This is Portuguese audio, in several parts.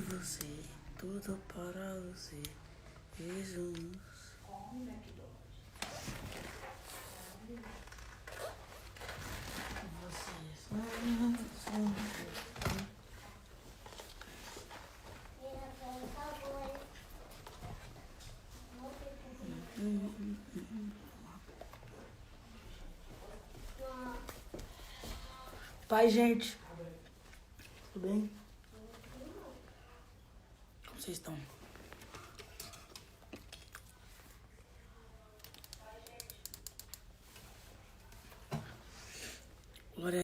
você, tudo para você, Jesus. Pai, gente, tudo bem? Como vocês estão? Glória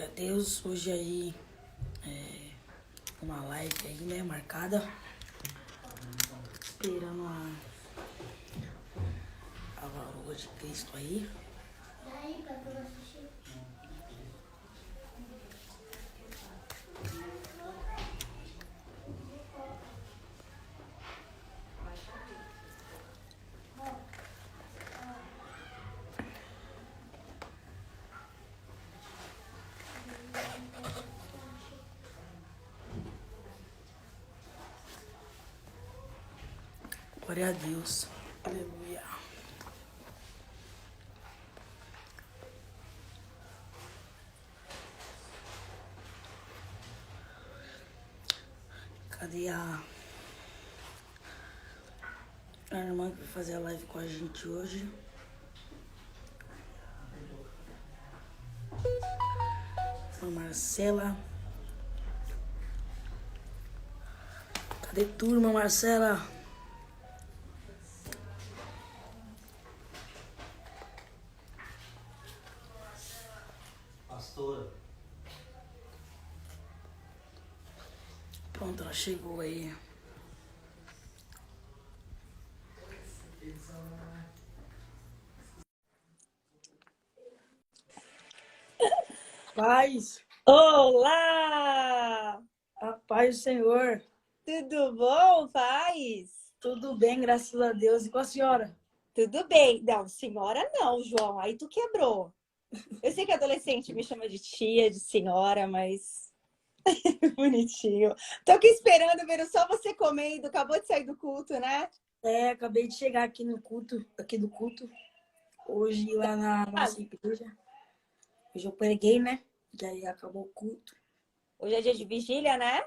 a Deus. Hoje aí uma live aí, né, marcada. Esperando a varoa de Cristo aí. Glória a Deus. Aleluia. Cadê a irmã que vai fazer a live com a gente hoje? A Marcela. Cadê turma, Marcela? Pastora. Pronto, ela chegou aí. Paz, Olá! a paz do Senhor. Tudo bom, paz? Tudo bem, graças a Deus. E com a senhora? Tudo bem. Não, senhora não, João. Aí tu quebrou. Eu sei que adolescente me chama de tia, de senhora, mas bonitinho. Tô aqui esperando, vendo só você comendo. Acabou de sair do culto, né? Acabei de chegar aqui no culto, aqui do culto. Hoje lá na nossa igreja. Hoje eu preguei, né? E aí acabou o culto. Hoje é dia de vigília, né?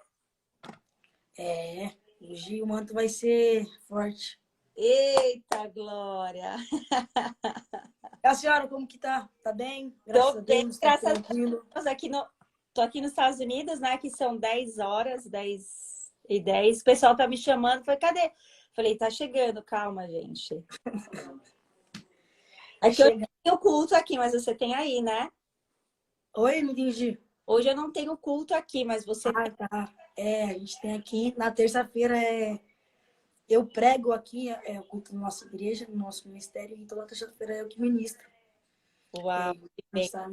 Hoje o manto vai ser forte. Eita, Glória! E a senhora, como que tá? Tá bem? Graças Tô a bem, Deus, tá graças a tranquilo. Deus. Tô aqui nos Estados Unidos, né? Que são 10 horas, 10h10. O pessoal tá me chamando. Falei, cadê? Falei, tá chegando, calma, gente. É que eu não Chega. tenho culto aqui, mas você tem aí, né? Oi, me entendi. Hoje eu não tenho culto aqui, mas você tem. Tá. A gente tem aqui, na terça-feira, eu prego aqui, o culto da nossa igreja, no nosso ministério, então na terça-feira é eu que ministro. Uau, que A gente bem. estava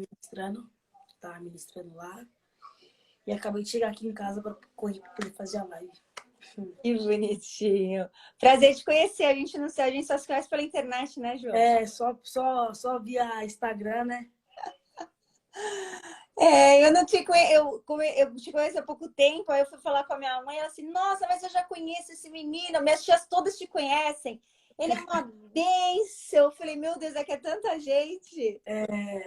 ministrando lá, e acabei de chegar aqui em casa para correr para poder fazer a live. Que bonitinho. Prazer te conhecer. A gente não sei, a gente só se conhece pela internet, né, João? Só via Instagram, né? Eu não te conheço, eu te conheço há pouco tempo, aí eu fui falar com a minha mãe, ela assim, nossa, mas eu já conheço esse menino, minhas tias todas te conhecem. Ele é uma bênção. Eu falei, meu Deus, é que é tanta gente.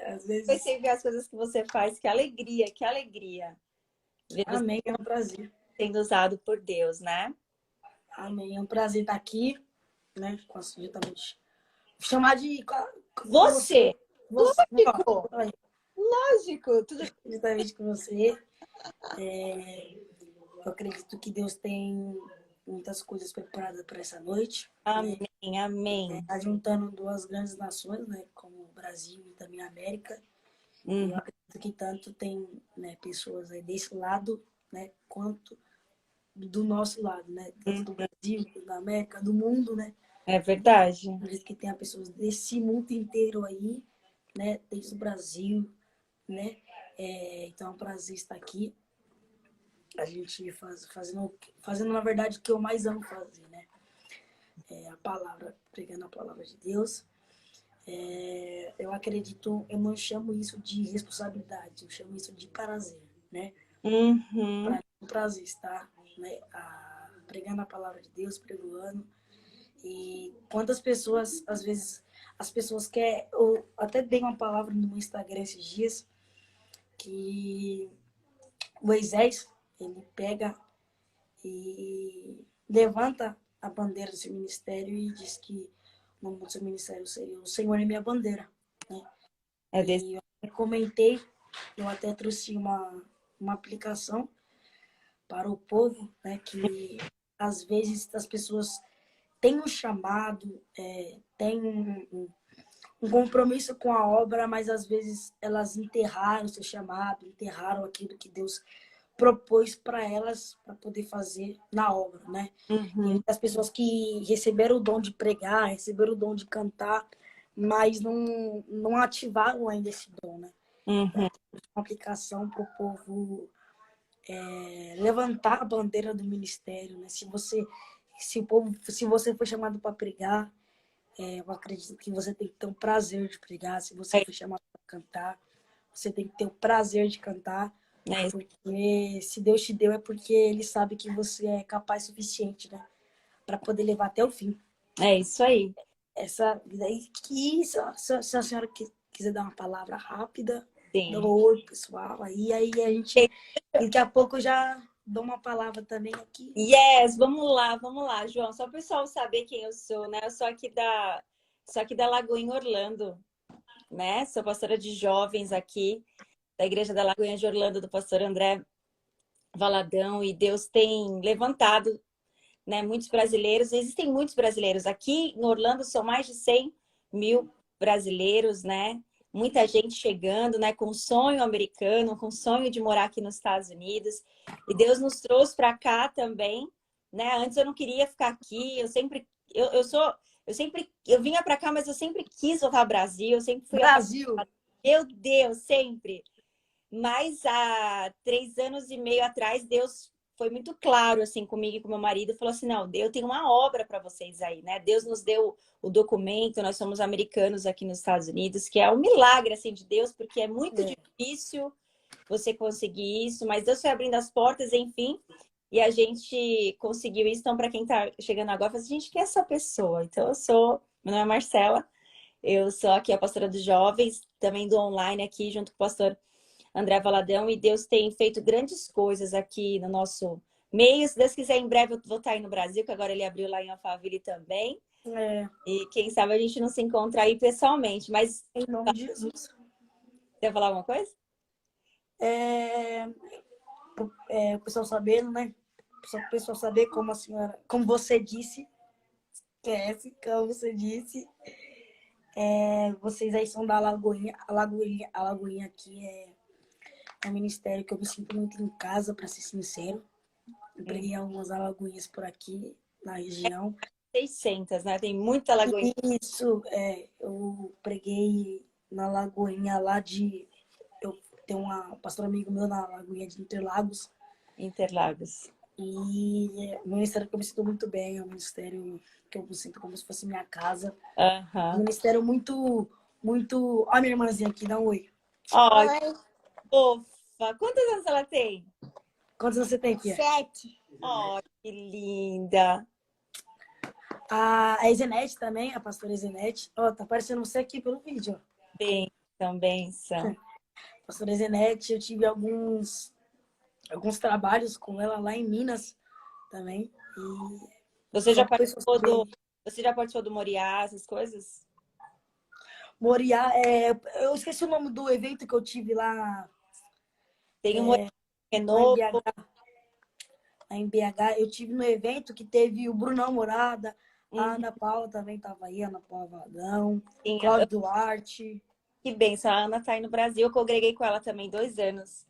Às vezes, Comecei a ver as coisas que você faz, que alegria, que alegria. Ver você amém, é um prazer. sendo usado por Deus, né? Amém, é um prazer estar aqui, né? Justamente. Chamar de... Você, Você, lógico, ó, lógico, tudo justamente com você. Eu acredito que Deus tem muitas coisas preparadas para essa noite, né? amém, amém. Tá juntando duas grandes nações, né? Como o Brasil e também a América. E eu Uhum, acredito que tanto tem, né, pessoas aí desse lado, né? Quanto do nosso lado, né? Tanto do Brasil, da América, do mundo, né? é verdade. Eu acredito que tenha pessoas desse mundo inteiro aí, né? Desde o Brasil, né? Então é um prazer estar aqui. A gente fazendo, na verdade, o que eu mais amo fazer, né? A palavra, pregando a palavra de Deus. Eu acredito, eu não chamo isso de responsabilidade, eu chamo isso de prazer, né? Uhum. Para mim, prazer estar, né, pregando a palavra de Deus, pregando. E quantas pessoas, às vezes, as pessoas querem. Eu até dei uma palavra no meu Instagram esses dias, que Moisés, ele pega e levanta a bandeira do seu ministério e diz que o nome do seu ministério seria O Senhor é Minha Bandeira, né? É desse... E eu comentei, eu até trouxe uma aplicação para o povo, né, que às vezes as pessoas têm um chamado, têm um compromisso com a obra, mas às vezes elas enterraram o seu chamado, enterraram aquilo que Deus propôs para elas para poder fazer na obra, né? Uhum. E as pessoas que receberam o dom de pregar, receberam o dom de cantar, mas não ativaram ainda esse dom, né? Uhum. Uma aplicação para o povo levantar a bandeira do ministério, né? Se você foi chamado para pregar, eu acredito que você tem que ter o prazer de pregar. Se você É, foi chamado para cantar, você tem que ter o prazer de cantar, é, porque se Deus te deu é porque Ele sabe que você é capaz o suficiente, né, para poder levar até o fim. é isso aí. Essa daí que se a senhora quiser dar uma palavra rápida, dá um Sim. oi, pessoal. Aí a gente daqui a pouco eu já dou uma palavra também aqui. Yes, vamos lá, João. Só para o pessoal saber quem eu sou, né? Eu sou aqui da Lagoinha Orlando, né? Sou pastora de jovens aqui da Igreja da Lagoinha de Orlando, do pastor André Valadão, e Deus tem levantado, né, muitos brasileiros. Existem muitos brasileiros. Aqui em Orlando são mais de 100 mil brasileiros, né? Muita gente chegando, né, com sonho americano, com sonho de morar aqui nos Estados Unidos. E Deus nos trouxe para cá também, né? Antes eu não queria ficar aqui, eu vinha para cá, mas eu sempre quis voltar ao Brasil, eu sempre fui Brasil! apaixonada. Meu Deus, sempre. Mas há 3 anos e meio atrás, Deus foi muito claro assim comigo e com meu marido, falou assim: não, eu tenho uma obra para vocês aí, né? Deus nos deu o documento, nós somos americanos aqui nos Estados Unidos, que é um milagre assim de Deus, porque é muito difícil você conseguir isso, mas Deus foi abrindo as portas, enfim, e a gente conseguiu isso. Então, para quem está chegando agora, fala assim, gente, quem é essa pessoa? Então, meu nome é Marcela, eu sou aqui a pastora dos jovens, também do online aqui, junto com o pastor André Valadão, e Deus tem feito grandes coisas aqui no nosso meio. Se Deus quiser, em breve eu vou estar aí no Brasil, que agora ele abriu lá em Alphaville também. É, E quem sabe a gente não se encontra aí pessoalmente. Mas em nome de Jesus. quer falar alguma coisa? É, o pessoal sabendo, né? O pessoal saber como a senhora, como você disse, como você disse, vocês aí são da Lagoinha. A Lagoinha aqui é um ministério que eu me sinto muito em casa, para ser sincero. Eu preguei algumas alagoinhas por aqui na região. 600, né? Tem muita lagoinha. Isso, eu preguei na Lagoinha lá de. Eu tenho um pastor amigo meu na Lagoinha de Interlagos. Interlagos. E o ministério que eu me sinto muito bem, é um ministério que eu me sinto como se fosse minha casa. Um Aham. ministério muito, muito. Olha a minha irmãzinha aqui, dá um oi. Ó, Oi. fofa. Quantos anos ela tem? Quantos anos você tem, Pia? 7. Ó, que linda. A Ezenete também, a pastora Ezenete. Ó, tá aparecendo você aqui pelo vídeo, ó. Benção, benção. Pastora Zenete, eu tive alguns trabalhos com ela lá em Minas também. E Você só já para pessoas participou do, saberem. você já participou do Moriá, essas coisas? Moriá, eu esqueci o nome do evento que eu tive lá, Tem um Moriá que é lá em novo. BH. Lá em BH, eu tive no evento que teve o Brunão Morada, a Uhum, Ana Paula também estava aí, a Ana Paula Vadão, sim. Cláudio Duarte. Que benção. A Ana tá aí no Brasil. Eu congreguei com ela também 2 anos.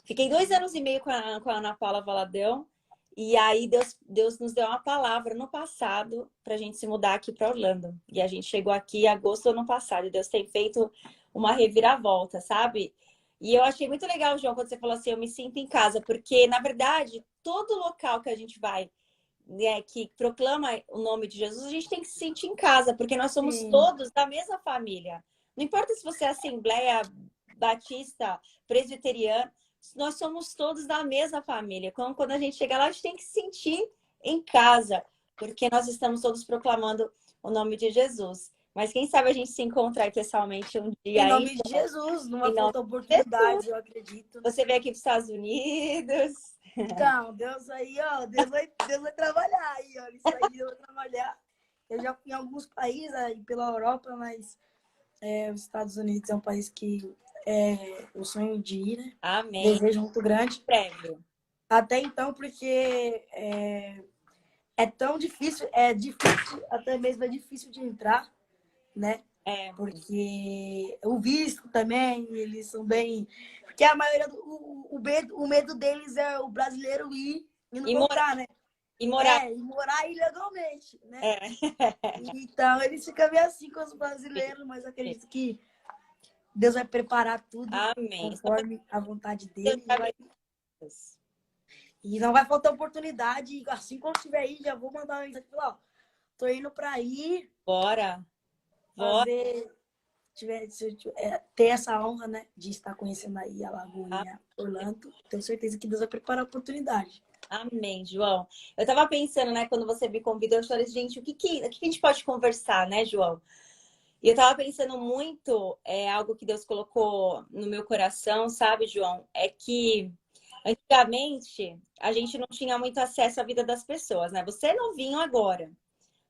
Fiquei 2 anos e meio com a Ana Paula Valadão. E aí Deus nos deu uma palavra no passado para a gente se mudar aqui para Orlando. E a gente chegou aqui em agosto do ano passado. E Deus tem feito uma reviravolta, sabe? E eu achei muito legal, João, quando você falou assim, eu me sinto em casa. Porque, na verdade, todo local que a gente vai, né, que proclama o nome de Jesus, a gente tem que se sentir em casa, porque nós somos Sim. todos da mesma família. Não importa se você é Assembleia Batista, Presbiteriana, nós somos todos da mesma família. Quando a gente chega lá, a gente tem que se sentir em casa, porque nós estamos todos proclamando o nome de Jesus. Mas quem sabe a gente se encontra aí pessoalmente um dia Em aí. nome de Jesus, não vai Em nome faltar de Jesus. oportunidades, eu acredito. Você veio aqui para os Estados Unidos. Então, Deus aí, ó, Deus vai trabalhar aí, ó. Isso aí Deus vai trabalhar. Eu já fui em alguns países aí pela Europa, mas os Estados Unidos é um país que o sonho de ir, né? Amém. Desejo muito grande. Breve. Até então, porque é tão difícil, até mesmo é difícil de entrar, né? Porque o visto também, eles são bem. Porque a maioria o medo deles é o brasileiro ir e não voltar, né? E morar. E morar ilegalmente, né? É. Então eles ficam meio assim com os brasileiros, mas eu acredito que Deus vai preparar tudo Amém. conforme a vontade Deus dele. abençoe. E não vai faltar oportunidade. Assim que eu estiver aí, já vou mandar uma mensagem e falar, ó, tô indo para aí Bora. fazer, ter essa honra, né, de estar conhecendo aí a Lagoinha Orlando. Tenho certeza que Deus vai preparar a oportunidade. Amém, João. Eu tava pensando, né, quando você me convidou, eu falei, gente, o que a gente pode conversar, né, João? E eu tava pensando muito, algo que Deus colocou no meu coração, sabe, João? É que antigamente a gente não tinha muito acesso à vida das pessoas, né? Você é novinho agora,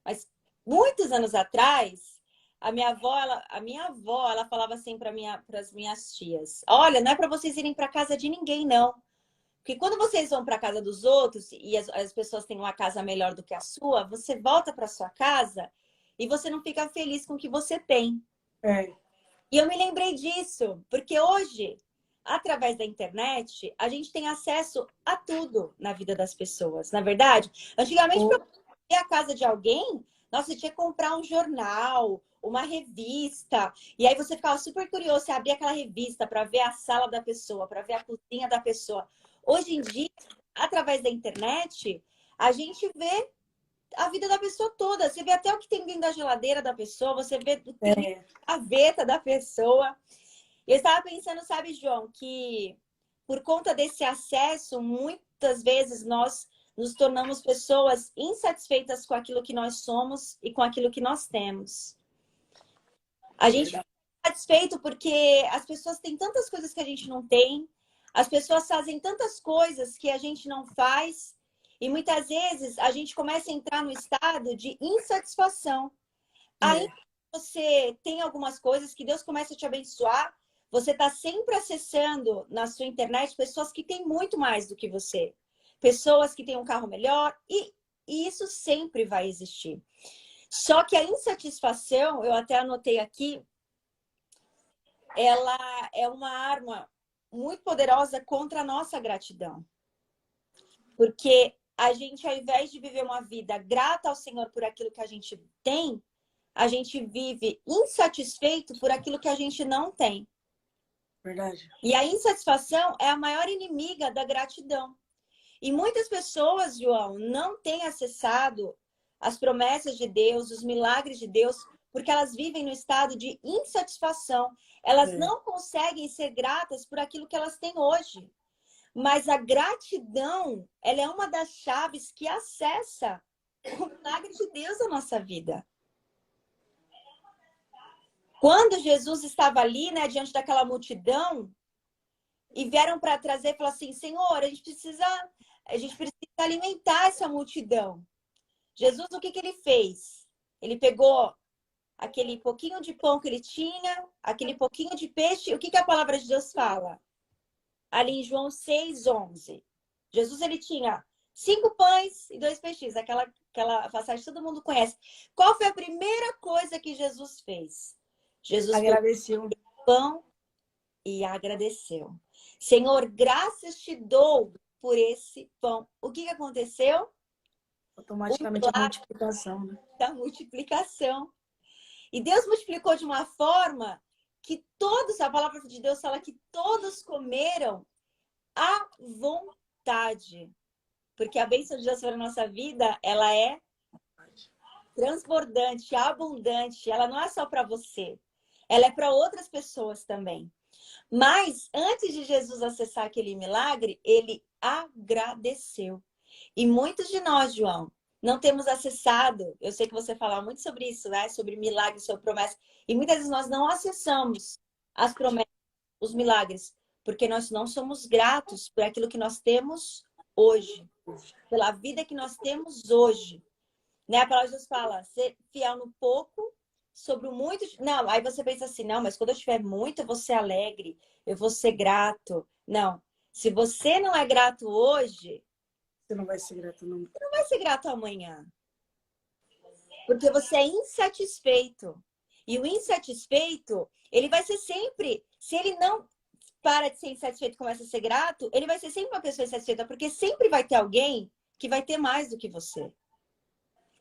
mas muitos anos atrás, a minha avó, ela falava assim para as minhas tias: olha, não é para vocês irem para casa de ninguém, não. Porque quando vocês vão para a casa dos outros e as pessoas têm uma casa melhor do que a sua, você volta para sua casa e você não fica feliz com o que você tem. E eu me lembrei disso, porque hoje, através da internet, a gente tem acesso a tudo na vida das pessoas, na verdade. Antigamente, para ir à casa de alguém, nossa, você tinha que comprar um jornal, uma revista, e aí você ficava super curioso, você abria aquela revista para ver a sala da pessoa, para ver a cozinha da pessoa. Hoje em dia, através da internet, a gente vê a vida da pessoa toda. Você vê até o que tem dentro da geladeira da pessoa, você vê a gaveta da pessoa. Eu estava pensando, sabe, João, que por conta desse acesso, muitas vezes nós nos tornamos pessoas insatisfeitas com aquilo que nós somos e com aquilo que nós temos. A gente fica satisfeito porque as pessoas têm tantas coisas que a gente não tem, as pessoas fazem tantas coisas que a gente não faz, e muitas vezes a gente começa a entrar no estado de insatisfação. Aí você tem algumas coisas que Deus começa a te abençoar, você está sempre acessando na sua internet pessoas que têm muito mais do que você. Pessoas que têm um carro melhor, e isso sempre vai existir. Só que a insatisfação, eu até anotei aqui, ela é uma arma muito poderosa contra a nossa gratidão. Porque a gente, ao invés de viver uma vida grata ao Senhor por aquilo que a gente tem, a gente vive insatisfeito por aquilo que a gente não tem. Verdade. E a insatisfação é a maior inimiga da gratidão. E muitas pessoas, João, não têm acessado as promessas de Deus, os milagres de Deus, porque elas vivem no estado de insatisfação. Elas não conseguem ser gratas por aquilo que elas têm hoje. Mas a gratidão, ela é uma das chaves que acessa o milagre de Deus na nossa vida. Quando Jesus estava ali, né, diante daquela multidão, e vieram para trazer e falaram assim: Senhor, a gente precisa alimentar essa multidão. Jesus, o que ele fez? Ele pegou aquele pouquinho de pão que ele tinha, aquele pouquinho de peixe. O que a palavra de Deus fala? Ali em João 6:11. Jesus, ele tinha 5 pães e 2 peixes. Aquela passagem que todo mundo conhece. Qual foi a primeira coisa que Jesus fez? Jesus agradeceu o pão e agradeceu. Senhor, graças te dou por esse pão. O que aconteceu? Automaticamente a multiplicação, né? Da multiplicação. E Deus multiplicou de uma forma que todos, a palavra de Deus fala que todos comeram à vontade. Porque a bênção de Deus sobre a nossa vida, ela é transbordante, abundante. Ela não é só para você. Ela é para outras pessoas também. Mas, antes de Jesus acessar aquele milagre, ele agradeceu. E muitos de nós, João, não temos acessado. Eu sei que você fala muito sobre isso, né? Sobre milagres, sobre promessas. E muitas vezes nós não acessamos as promessas, os milagres, porque nós não somos gratos por aquilo que nós temos hoje, pela vida que nós temos hoje. Né? A palavra de Deus fala, ser fiel no pouco, sobre o muito. Não, aí você pensa assim, não, mas quando eu tiver muito, eu vou ser alegre, eu vou ser grato. Não, se você não é grato hoje, Você não vai ser grato nunca. você não vai ser grato amanhã. Porque você é insatisfeito. E o insatisfeito, ele vai ser sempre, se ele não para de ser insatisfeito e começa a ser grato, ele vai ser sempre uma pessoa insatisfeita, porque sempre vai ter alguém que vai ter mais do que você.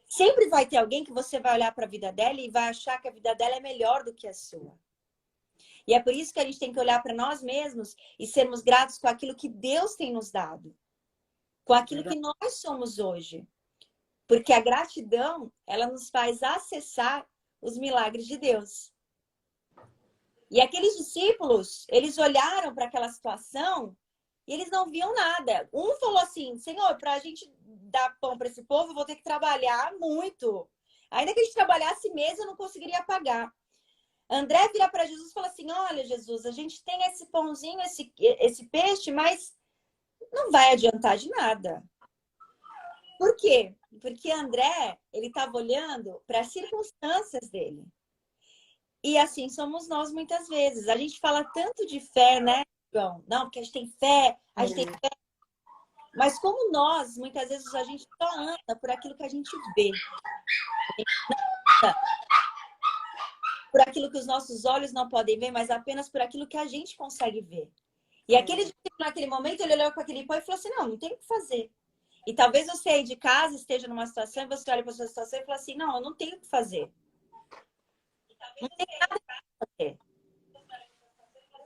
Sempre vai ter alguém que você vai olhar para a vida dela e vai achar que a vida dela é melhor do que a sua. E é por isso que a gente tem que olhar para nós mesmos e sermos gratos com aquilo que Deus tem nos dado. Com aquilo que nós somos hoje. Porque a gratidão, ela nos faz acessar os milagres de Deus. E aqueles discípulos, eles olharam para aquela situação e eles não viam nada. Um falou assim, Senhor, para a gente dar pão para esse povo, eu vou ter que trabalhar muito. Ainda que a gente trabalhasse mês, eu não conseguiria pagar. André vira para Jesus e fala assim, olha, Jesus, a gente tem esse pãozinho, esse peixe, mas não vai adiantar de nada. Por quê? Porque André, ele estava olhando para as circunstâncias dele. E assim somos nós muitas vezes. A gente fala tanto de fé, né, João? Não, porque a gente tem fé, a gente tem fé. Mas como nós, muitas vezes, a gente só anda por aquilo que a gente vê. A gente não anda por aquilo que os nossos olhos não podem ver, mas apenas por aquilo que a gente consegue ver. E aquele discípulo, naquele momento, ele olhou para aquele pão e falou assim, não tem o que fazer. E talvez você aí de casa esteja numa situação, e você olha para a sua situação e fala assim, não, eu não tenho o que fazer. Não tem nada para fazer.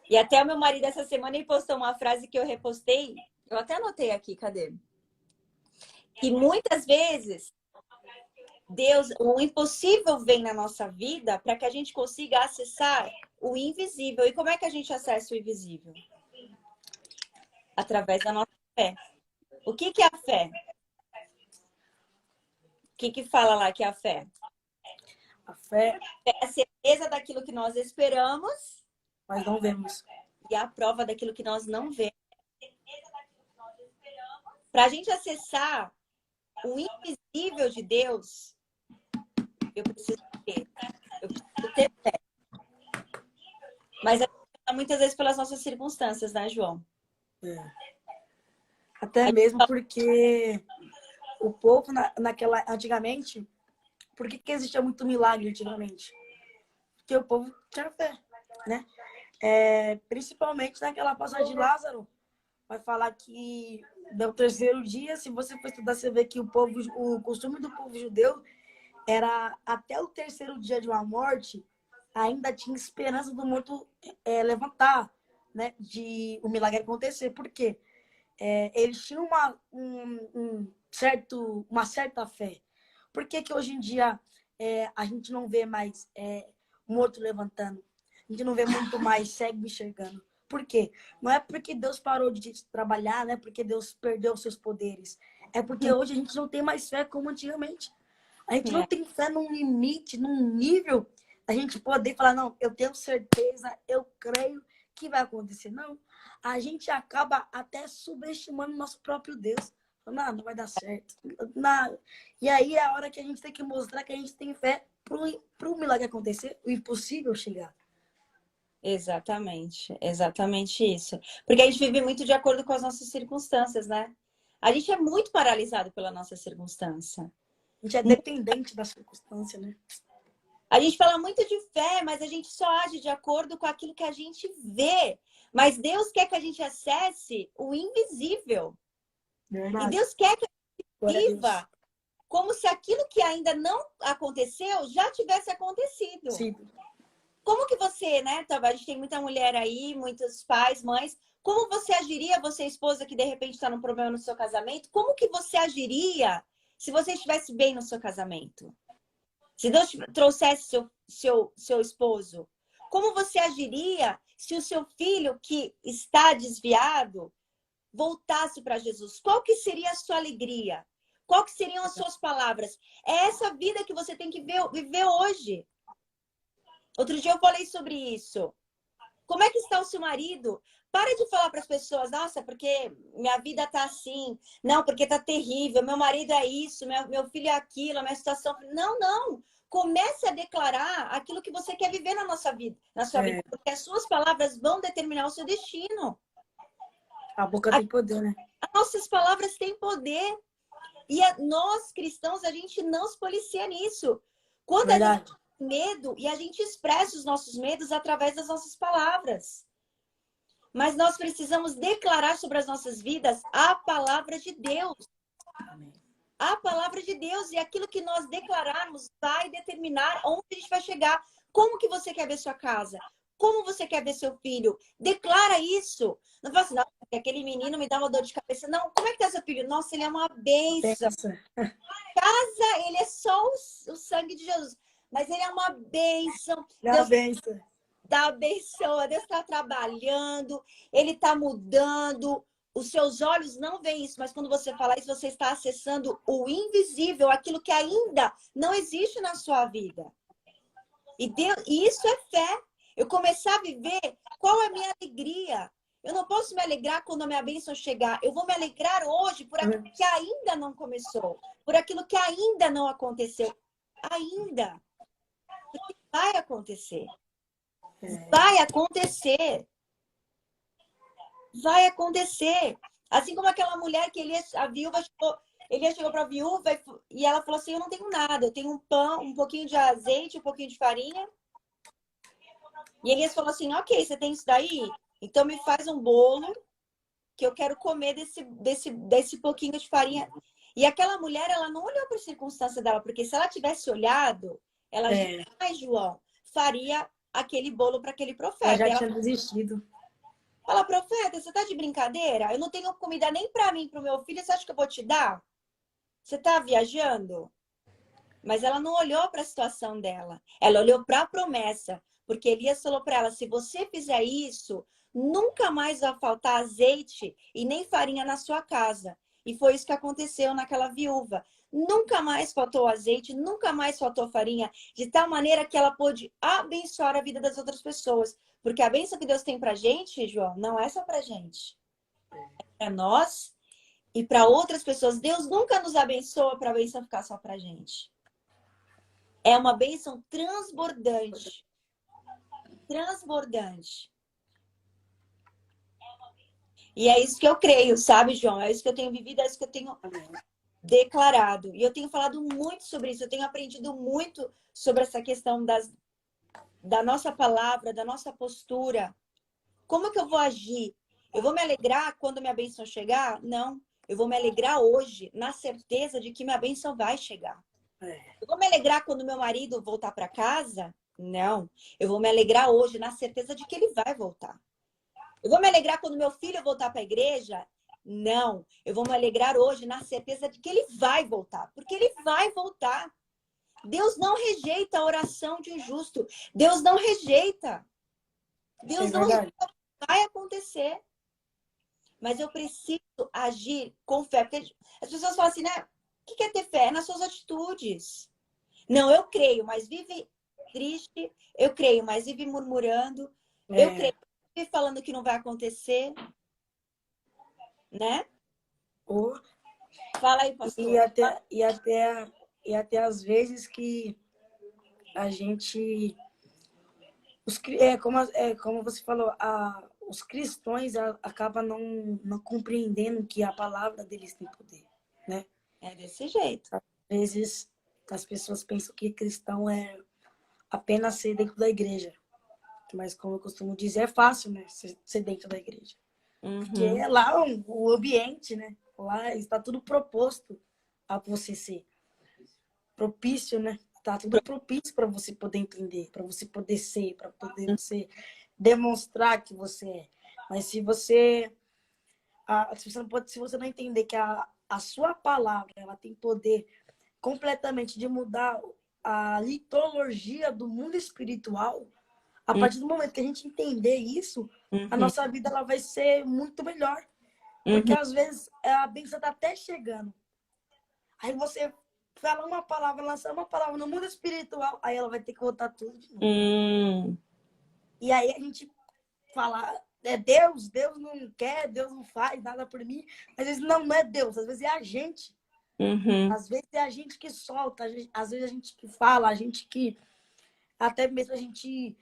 E até o meu marido, essa semana, ele postou uma frase que eu repostei, eu até anotei aqui, cadê? Que muitas vezes, Deus, o impossível vem na nossa vida para que a gente consiga acessar o invisível. E como é que a gente acessa o invisível? Através da nossa fé. O que é a fé? O que fala lá que é a fé? A fé, É a certeza daquilo que nós esperamos, mas não vemos. e a prova daquilo que nós não vemos. Para a gente acessar o invisível de Deus, eu preciso ter. Eu preciso ter fé. Mas muitas vezes pelas nossas circunstâncias, né, João? É. Até mesmo porque o povo antigamente, por que existia muito milagre antigamente? Porque o povo tinha fé, né? Principalmente naquela passagem de Lázaro, vai falar que no terceiro dia, se você for estudar, você vê que o costume do povo judeu era até o terceiro dia de uma morte, ainda tinha esperança do morto levantar, né? De o milagre acontecer. Por quê? Eles tinham uma certa fé. Por que que hoje em dia a gente não vê mais morto levantando? A gente não vê muito mais cego enxergando. Por quê? Não é porque Deus parou de trabalhar, não é porque Deus perdeu os seus poderes. É porque hoje a gente não tem mais fé como antigamente. A gente não tem fé num limite, num nível, a gente poder falar, não, eu tenho certeza, eu creio que vai acontecer. Não, a gente acaba até subestimando nosso próprio Deus. Não vai dar certo. Não. E aí é a hora que a gente tem que mostrar que a gente tem fé para o milagre acontecer, o impossível chegar. Exatamente, exatamente isso. Porque a gente vive muito de acordo com as nossas circunstâncias, né? A gente é muito paralisado pela nossa circunstância. A gente é dependente da circunstância, né? A gente fala muito de fé, mas a gente só age de acordo com aquilo que a gente vê. Mas Deus quer que a gente acesse o invisível. Verdade. E Deus quer que a gente viva como se aquilo que ainda não aconteceu já tivesse acontecido. Sim. Como que você, né? A gente tem muita mulher aí, muitos pais, mães. Como você agiria, você esposa que de repente está num problema no seu casamento? Como que você agiria se você estivesse bem no seu casamento? Se Deus trouxesse seu esposo, como você agiria se o seu filho que está desviado voltasse para Jesus? Qual que seria a sua alegria? Qual que seriam as suas palavras? É essa vida que você tem que viver hoje. Outro dia eu falei sobre isso. Como é que está o seu marido? Para de falar para as pessoas, nossa, porque minha vida tá assim. Não, porque tá terrível. Meu marido é isso, meu filho é aquilo, a minha situação. Não, não. Comece a declarar aquilo que você quer viver na nossa vida, na sua vida, porque as suas palavras vão determinar o seu destino. A boca tem poder, né? As nossas palavras têm poder. E nós, cristãos, a gente não se policia nisso. Quando a gente tem medo, e a gente expressa os nossos medos através das nossas palavras. Mas nós precisamos declarar sobre as nossas vidas a palavra de Deus. A palavra de Deus. E aquilo que nós declararmos vai determinar onde a gente vai chegar. Como que você quer ver sua casa? Como você quer ver seu filho? Declara isso. Não fala assim, não, aquele menino me dá uma dor de cabeça. Não, como é que tá seu filho? Nossa, ele é uma bênção. Casa, ele é só o sangue de Jesus. Mas ele é uma bênção. Deus benção. Tá abençoa, Deus está trabalhando, Ele está mudando. Os seus olhos não veem isso, mas quando você fala isso, você está acessando o invisível, aquilo que ainda não existe na sua vida. E isso é fé. Eu começar a viver, qual é a minha alegria? Eu não posso me alegrar quando a minha bênção chegar. Eu vou me alegrar hoje por aquilo que ainda não começou, por aquilo que ainda não aconteceu. Ainda. Porque vai acontecer. Vai acontecer. Vai acontecer. Assim como aquela mulher que a viúva chegou para a viúva e ela falou assim, eu não tenho nada, eu tenho um pão, um pouquinho de azeite, um pouquinho de farinha. E Elias falou assim, ok, você tem isso daí? Então me faz um bolo que eu quero comer desse pouquinho de farinha. E aquela mulher, ela não olhou para a circunstância dela, porque se ela tivesse olhado, ela jamais, João, faria aquele bolo para aquele profeta. Ela já tinha desistido. Fala, profeta, você tá de brincadeira? Eu não tenho comida nem para mim, para o meu filho, você acha que eu vou te dar? Você tá viajando? Mas ela não olhou para a situação dela. Ela olhou para a promessa. Porque Elias falou para ela, se você fizer isso, nunca mais vai faltar azeite e nem farinha na sua casa. E foi isso que aconteceu naquela viúva. Nunca mais faltou azeite, nunca mais faltou farinha, de tal maneira que ela pôde abençoar a vida das outras pessoas. Porque a bênção que Deus tem pra gente, João, não é só pra gente. É pra nós e para outras pessoas. Deus nunca nos abençoa para a bênção ficar só pra gente. É uma bênção transbordante. Transbordante. E é isso que eu creio, sabe, João? É isso que eu tenho vivido, é isso que eu tenho declarado. E eu tenho falado muito sobre isso, eu tenho aprendido muito sobre essa questão da nossa palavra, da nossa postura. Como que eu vou agir? Eu vou me alegrar quando minha bênção chegar? Não. Eu vou me alegrar hoje, na certeza de que minha bênção vai chegar. Eu vou me alegrar quando meu marido voltar para casa? Não. Eu vou me alegrar hoje, na certeza de que ele vai voltar. Eu vou me alegrar quando meu filho voltar para a igreja? Não. Eu vou me alegrar hoje, na certeza de que ele vai voltar. Porque ele vai voltar. Deus não rejeita a oração de um justo. Deus não rejeita. Deus não rejeita. Vai acontecer. Mas eu preciso agir com fé. Porque as pessoas falam assim, né? O que é ter fé? É nas suas atitudes. Não, eu creio, mas vive triste. Eu creio, mas vive murmurando. Eu creio, mas vive falando que não vai acontecer. Né? Fala aí, pastor. E até às vezes que a gente... como você falou, os cristãos acabam não compreendendo que a palavra deles tem poder, né? É desse jeito. Às vezes as pessoas pensam que cristão é apenas ser dentro da igreja. Mas como eu costumo dizer, é fácil, né? Ser dentro da igreja. Porque é lá o ambiente, né? Lá está tudo proposto a você ser propício, né? tá tudo propício para você poder entender, para você poder ser, para poder você demonstrar que você é. Mas se você não entender que a sua palavra ela tem poder completamente de mudar a litologia do mundo espiritual, a partir do momento que a gente entender isso, a Uhum, nossa vida ela vai ser muito melhor. Porque uhum, às vezes a bênção está até chegando. Aí você fala uma palavra, lança uma palavra no mundo espiritual, aí ela vai ter que voltar tudo de novo. uhum, E aí a gente fala, é Deus, Deus não quer, Deus não faz nada por mim. Às vezes não é Deus, às vezes é a gente. uhum. Às vezes é a gente que solta, às vezes a gente que fala, a gente que. Até mesmo a gente.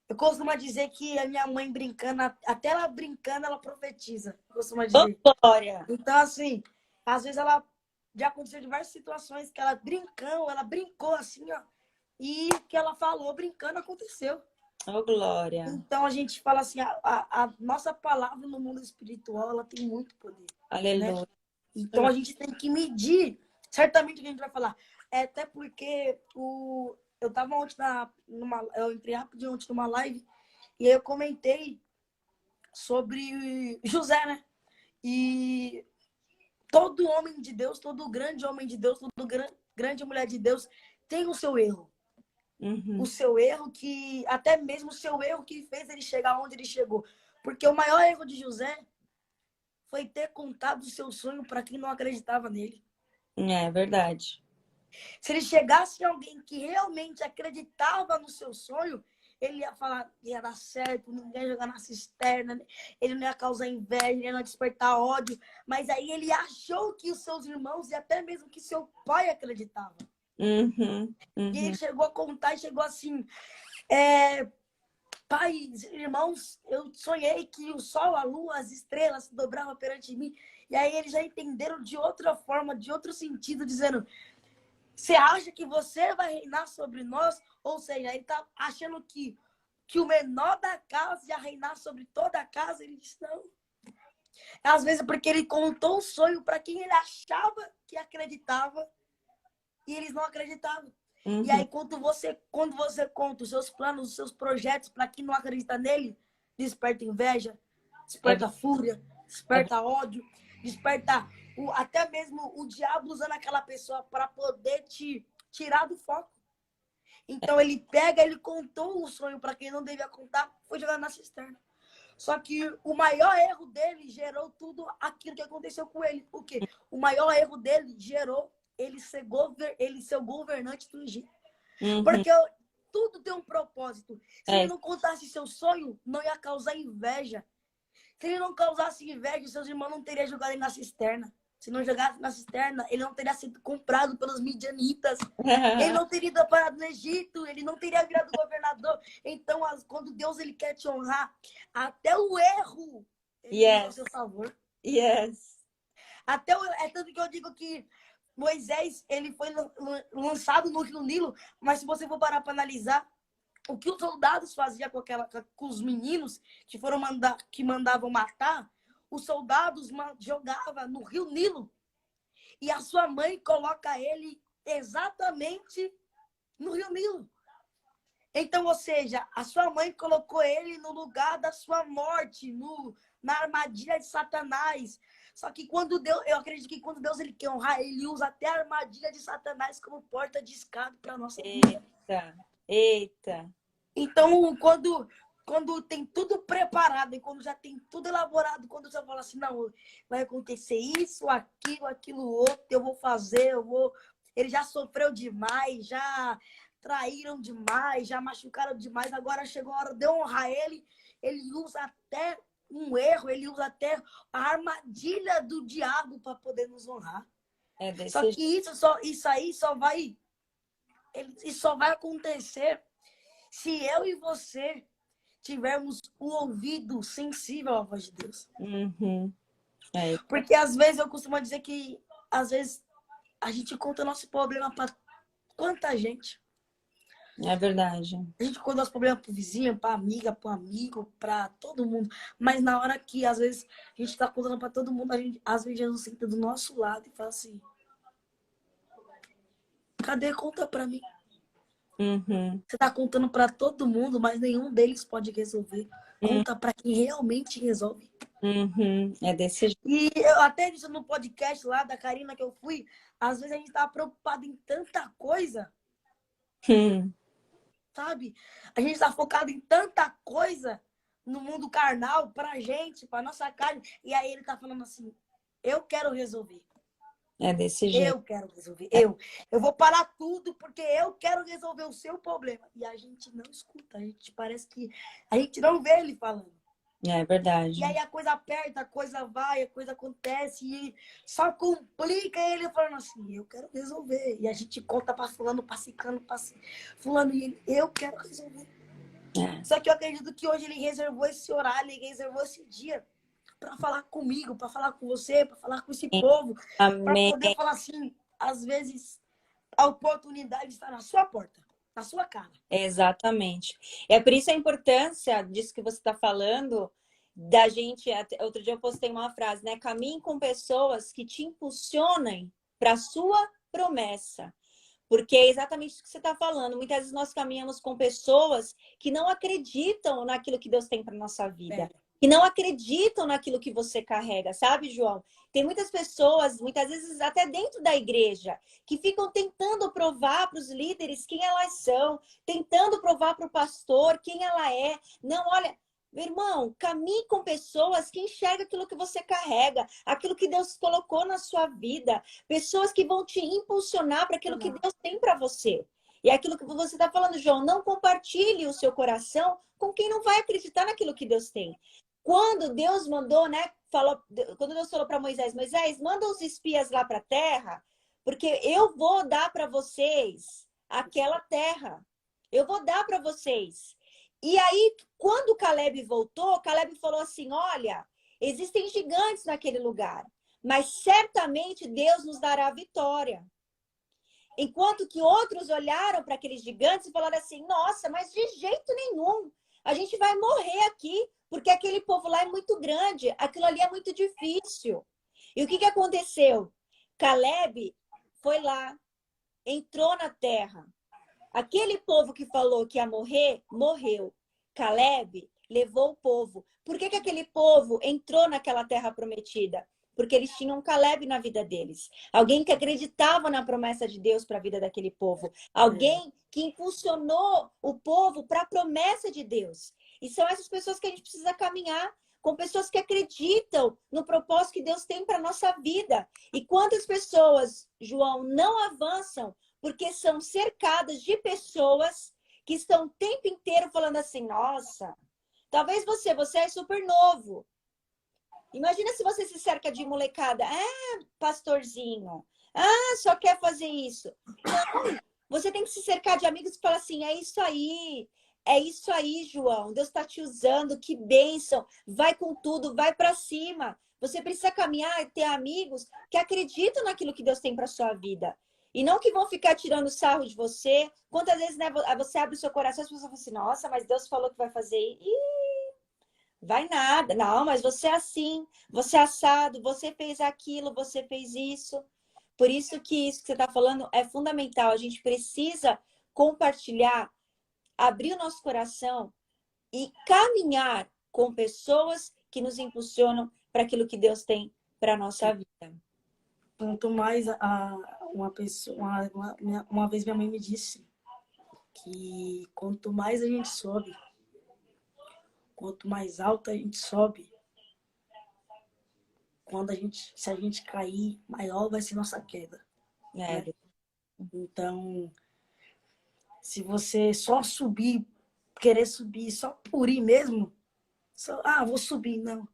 Eu costumo dizer que a minha mãe brincando, até ela brincando, ela profetiza. Eu costumo Ô, dizer. Glória! Então, assim, às vezes ela. Já aconteceu diversas situações que ela brincou assim, ó. E o que ela falou brincando aconteceu. Ô, Glória! Então a gente fala assim, a nossa palavra no mundo espiritual, ela tem muito poder, né? Aleluia. Então a gente tem que medir, certamente o que a gente vai falar. É até porque eu tava ontem eu entrei rapidinho ontem numa live e aí eu comentei sobre José, né? E todo homem de Deus, todo grande homem de Deus, todo grande mulher de Deus tem o seu erro. O Uhum. seu erro que, até mesmo o seu erro que fez ele chegar onde ele chegou. Porque o maior erro de José foi ter contado o seu sonho para quem não acreditava nele. É verdade. Se ele chegasse em alguém que realmente acreditava no seu sonho, ele ia falar, ia dar certo, ninguém ia jogar na cisterna, ele não ia causar inveja, ele não ia despertar ódio. Mas aí ele achou que os seus irmãos e até mesmo que seu pai acreditavam. Uhum, E ele uhum. chegou a contar e chegou assim, pai, irmãos, eu sonhei que o sol, a lua, as estrelas se dobravam perante mim. E aí eles já entenderam de outra forma, de outro sentido, dizendo, você acha que você vai reinar sobre nós? Ou seja, ele está achando que o menor da casa ia reinar sobre toda a casa. Ele disse, não. Às vezes porque ele contou o sonho para quem ele achava que acreditava e eles não acreditavam. E Uhum. aí, quando você conta os seus planos, os seus projetos para quem não acredita nele, desperta inveja, É, desperta fúria, é, desperta ódio, desperta até mesmo o diabo usando aquela pessoa para poder te tirar do foco. Então ele contou o sonho para quem não devia contar, foi jogar na cisterna. Só que o maior erro dele gerou tudo aquilo que aconteceu com ele. O quê? O maior erro dele gerou ele ser o governante do Egito. uhum. Porque tudo tem um propósito. Se ele É, não contasse seu sonho, não ia causar inveja. Se ele não causasse inveja, seus irmãos não teriam jogado ele na cisterna. Se não jogasse na cisterna, ele não teria sido comprado pelos midianitas. Ele não teria ido parado no Egito. Ele não teria virado governador. Então, quando Deus ele quer te honrar, até o erro ele usa a yes, seu favor. yes. É tanto que eu digo que Moisés ele foi lançado no Rio Nilo, mas se você for parar para analisar, o que os soldados faziam com os meninos que mandavam matar, os soldados jogavam no Rio Nilo e a sua mãe coloca ele exatamente no Rio Nilo. Então, ou seja, a sua mãe colocou ele no lugar da sua morte, na armadilha de Satanás. Só que eu acredito que quando Deus ele quer honrar, ele usa até a armadilha de Satanás como porta de escape para a nossa vida. Eita, eita. Então, quando tem tudo preparado e quando já tem tudo elaborado, quando você fala assim, não, vai acontecer isso, aquilo outro, eu vou fazer, Ele já sofreu demais, já traíram demais, já machucaram demais, agora chegou a hora de eu honrar ele. Ele usa até um erro, ele usa até a armadilha do diabo para poder nos honrar. É Só desse que jeito. isso aí só vai acontecer se eu e você tivermos o ouvido sensível à voz de Deus. Uhum. É, Porque às vezes eu costumo dizer que às vezes a gente conta nosso problema para quanta gente. é verdade. A gente conta nosso problema para o vizinho, para amiga, para amigo, para todo mundo. Mas na hora que às vezes a gente está contando para todo mundo, às vezes Jesus senta do nosso lado e fala assim: cadê? Conta para mim. Uhum. Você tá contando para todo mundo, mas nenhum deles pode resolver. Uhum. Conta para quem realmente resolve. Uhum. É desse jeito. E eu até disse no podcast lá da Karina que eu fui, às vezes a gente tá preocupado em tanta coisa, Hum. sabe? A gente tá focado em tanta coisa no mundo carnal pra gente, pra nossa carne. E aí ele tá falando assim, eu quero resolver. É desse jeito. Eu quero resolver. Eu vou parar tudo porque eu quero resolver o seu problema. E a gente não escuta, a gente parece que a gente não vê ele falando. É E verdade. aí a coisa aperta, a coisa vai, a coisa acontece e só complica ele falando assim, eu quero resolver. E a gente conta pra fulano, pra ciclano, fulano, e ele, eu quero resolver. É. Só que eu acredito que hoje ele reservou esse horário, ele reservou esse dia para falar comigo, para falar com você, para falar com esse povo, para Amém. poder falar assim, às vezes a oportunidade está na sua porta, na sua cara. Exatamente. É por isso a importância disso que você está falando, da gente. Outro dia eu postei uma frase, né? Caminhe com pessoas que te impulsionem para a sua promessa. Porque é exatamente isso que você está falando. Muitas vezes nós caminhamos com pessoas que não acreditam naquilo que Deus tem para nossa vida. Que não acreditam naquilo que você carrega, sabe, João? Tem muitas pessoas, muitas vezes até dentro da igreja, que ficam tentando provar para os líderes quem elas são, tentando provar para o pastor quem ela é. Não, olha, meu irmão, caminhe com pessoas que enxergam aquilo que você carrega, aquilo que Deus colocou na sua vida, pessoas que vão te impulsionar para aquilo que Deus tem para você. E é aquilo que você está falando, João, não compartilhe o seu coração com quem não vai acreditar naquilo que Deus tem. Quando Deus mandou, né? Quando Deus falou para Moisés, Moisés, manda os espias lá para a terra, porque eu vou dar para vocês aquela terra. Eu vou dar para vocês. E aí, quando Caleb voltou, Caleb falou assim: olha, existem gigantes naquele lugar, mas certamente Deus nos dará a vitória. Enquanto que outros olharam para aqueles gigantes e falaram assim: nossa, mas de jeito nenhum, a gente vai morrer aqui, porque aquele povo lá é muito grande, aquilo ali é muito difícil. E o que aconteceu? Caleb foi lá, entrou na terra. Aquele povo que falou que ia morrer, morreu. Caleb levou o povo. Por que aquele povo entrou naquela terra prometida? Porque eles tinham um Caleb na vida deles. Alguém que acreditava na promessa de Deus para a vida daquele povo. Alguém que impulsionou o povo para a promessa de Deus. E são essas pessoas que a gente precisa caminhar, com pessoas que acreditam no propósito que Deus tem para a nossa vida. E quantas pessoas, João, não avançam porque são cercadas de pessoas que estão o tempo inteiro falando assim, nossa, talvez você é super novo. Imagina se você se cerca de molecada, pastorzinho, só quer fazer isso. Não, você tem que se cercar de amigos que falam assim, é isso aí, João, Deus está te usando, que bênção, vai com tudo, vai para cima. Você precisa caminhar e ter amigos que acreditam naquilo que Deus tem para sua vida. E não que vão ficar tirando sarro de você. Quantas vezes, né, você abre o seu coração e as pessoas falam assim, nossa, mas Deus falou que vai fazer. Vai nada. Não, mas você é assim, você é assado, você fez aquilo, você fez isso. Por isso que você está falando é fundamental. A gente precisa compartilhar, abrir o nosso coração e caminhar com pessoas que nos impulsionam para aquilo que Deus tem para a nossa vida. Quanto mais uma pessoa, uma vez minha mãe me disse que quanto mais a gente sobe, quanto mais alto a gente sobe, se a gente cair, maior vai ser nossa queda. Né? Então, se você só subir, querer subir só por ir mesmo, vou subir, não.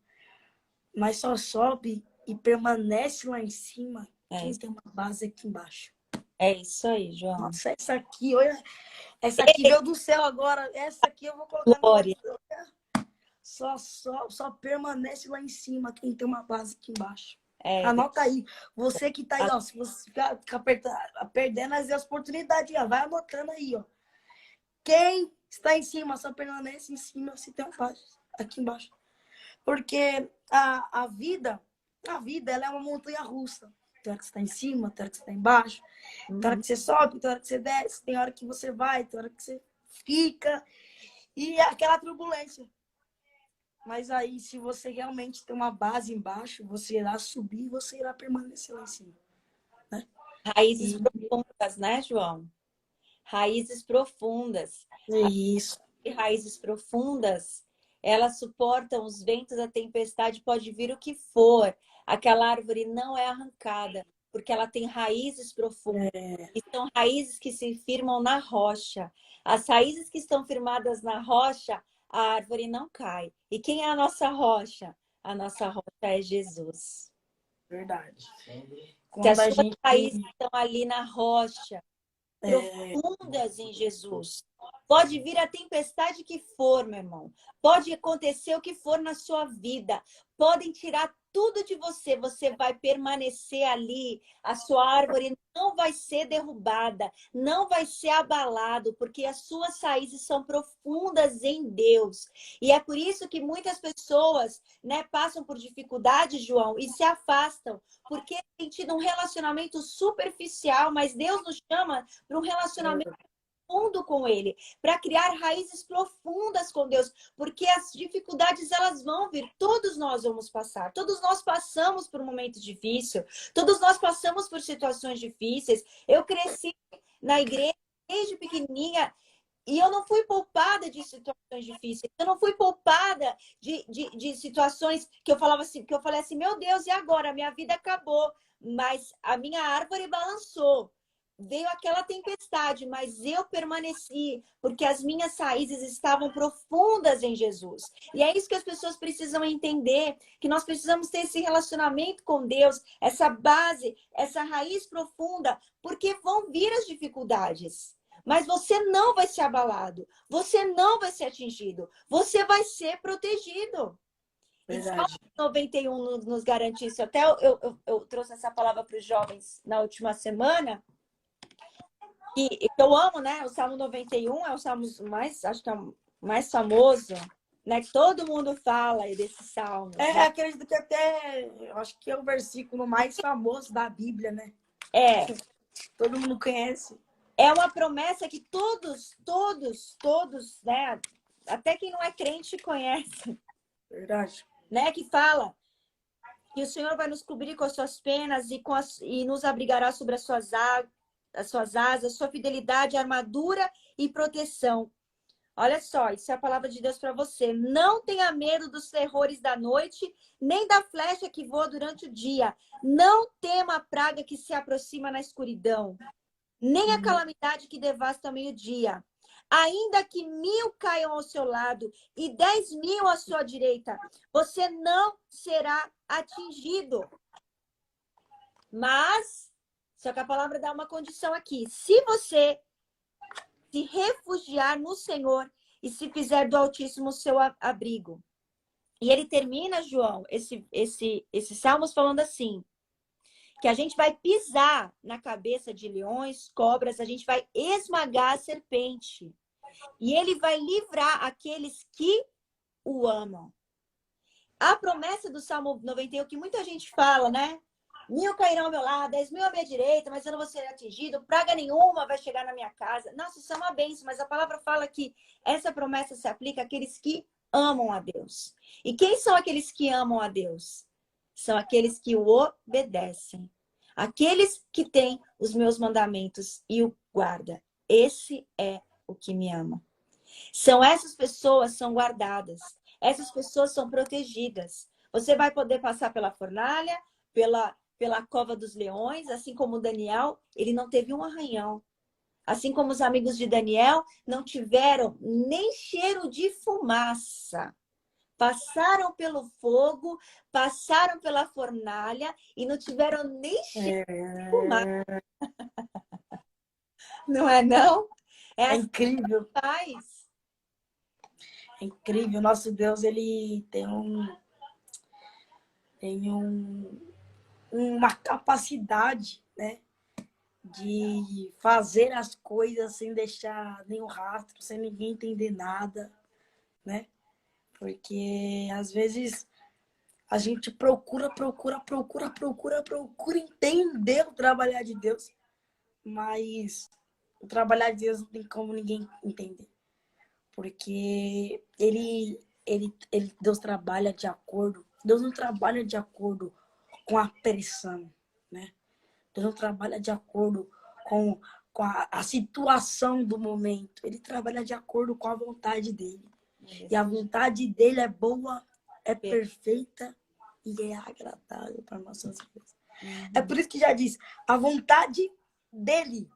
Mas só sobe e permanece lá em cima quem tem uma base aqui embaixo. É isso aí, João. Nossa, essa aqui, olha, essa aqui veio do céu agora. Essa aqui eu vou colocar Glória. Só permanece lá em cima quem tem uma base aqui embaixo. É, anota aí. Você que tá aí, ó. Se você ficar perdendo as oportunidades, ó, vai anotando aí, ó. Quem está em cima só permanece em cima se tem uma base aqui embaixo. Porque a vida ela é uma montanha russa. tem hora que você tá em cima, tem hora que você tá embaixo, tem hora Uhum. que você sobe, tem hora que você desce, tem hora que você vai, tem hora que você fica. E é aquela turbulência. Mas aí, se você realmente tem uma base embaixo, você irá subir e você irá permanecer lá em cima, né? Raízes E profundas, né, João? Raízes profundas. é isso, E raízes profundas, elas suportam os ventos, a tempestade, pode vir o que for. Aquela árvore não é arrancada, porque ela tem raízes profundas. E são raízes que se firmam na rocha. As raízes que estão firmadas na rocha, a árvore não cai. E quem é a nossa rocha? A nossa rocha é Jesus. verdade. Se as Quando a suas gente raízes estão ali na rocha, profundas em Jesus. Pode vir a tempestade que for, meu irmão. Pode acontecer o que for na sua vida. Podem tirar tudo de você. Você vai permanecer ali. A sua árvore não vai ser derrubada. Não vai ser abalado. Porque as suas raízes são profundas em Deus. E é por isso que muitas pessoas, né, passam por dificuldades, João, e se afastam. Porque tem tido um relacionamento superficial. Mas Deus nos chama para um relacionamento profundo com Ele, para criar raízes profundas com Deus, porque as dificuldades elas vão vir, todos nós vamos passar, todos nós passamos por um momento difícil, todos nós passamos por situações difíceis. Eu cresci na igreja desde pequenininha e eu não fui poupada de situações difíceis, eu não fui poupada de situações que eu falava assim, que eu falei assim, meu Deus, e agora? Minha vida acabou, mas a minha árvore balançou. Veio aquela tempestade, mas eu permaneci, porque as minhas raízes estavam profundas em Jesus. E é isso que as pessoas precisam entender, que nós precisamos ter esse relacionamento com Deus, essa base, essa raiz profunda, porque vão vir as dificuldades. Mas você não vai ser abalado, você não vai ser atingido, você vai ser protegido. E Salmo verdade. 91 nos garante isso. Até eu trouxe essa palavra para os jovens na última semana, que eu amo, né? O Salmo 91 é o salmo mais, acho que é o mais famoso, né? Que todo mundo fala desses salmos, né? Acredito que até, eu acho que é o versículo mais famoso da Bíblia, né? É, Todo mundo conhece. é uma promessa que todos, né? Até quem não é crente conhece, Verdade. né? Que fala que o Senhor vai nos cobrir com as suas penas e nos abrigará sobre as suas asas, sua fidelidade, armadura e proteção. Olha só, isso é a palavra de Deus para você. Não tenha medo dos terrores da noite, nem da flecha que voa durante o dia. Não tema a praga que se aproxima na escuridão, nem a calamidade que devasta ao meio-dia. Ainda que 1000 caiam ao seu lado e 10.000 à sua direita, você não será atingido. Mas, só que a palavra dá uma condição aqui. Se você se refugiar no Senhor e se fizer do Altíssimo o seu abrigo. E ele termina, João, esse Salmos falando assim, que a gente vai pisar na cabeça de leões, cobras, a gente vai esmagar a serpente. E ele vai livrar aqueles que o amam. A promessa do Salmo 91, que muita gente fala, né? 1000 cairão ao meu lado, 10.000 à minha direita, mas eu não vou ser atingido, praga nenhuma vai chegar na minha casa. Nossa, isso é uma bênção, mas a palavra fala que essa promessa se aplica àqueles que amam a Deus. E quem são aqueles que amam a Deus? São aqueles que o obedecem. Aqueles que têm os meus mandamentos e o guarda. Esse é o que me ama. São essas pessoas são guardadas. Essas pessoas são protegidas. Você vai poder passar pela fornalha, pela cova dos leões, assim como Daniel, ele não teve um arranhão. Assim como os amigos de Daniel não tiveram nem cheiro de fumaça. Passaram pelo fogo, passaram pela fornalha e não tiveram nem cheiro de fumaça. Não é não? É É assim incrível. que faz. É incrível. Nosso Deus, ele tem uma capacidade, né? De fazer as coisas sem deixar nenhum rastro, sem ninguém entender nada, né? Porque às vezes a gente procura entender o trabalhar de Deus, mas o trabalhar de Deus não tem como ninguém entender. Porque Deus trabalha de acordo. Deus não trabalha de acordo com a pressão, né? Deus não trabalha de acordo com a situação do momento. Ele trabalha de acordo com a vontade dele. E a vontade dele é boa, é perfeita e é agradável para nossas vidas. É por isso que já diz, a vontade dele.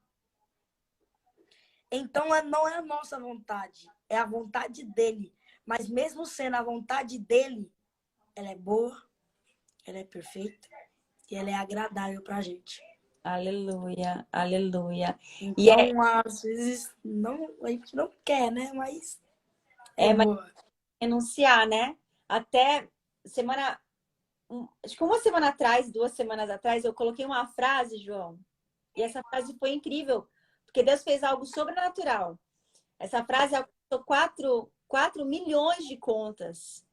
Então não é a nossa vontade, é a vontade dele. Mas mesmo sendo a vontade dele, ela é boa, ela é perfeita e ela é agradável pra gente. Aleluia, aleluia. Então, às vezes, a gente não quer, né? Mas mas boa. renunciar, né? Até acho que uma semana atrás, 2 semanas atrás, eu coloquei uma frase, João. E essa frase foi incrível, porque Deus fez algo sobrenatural. Essa frase alcançou 4 milhões de contas.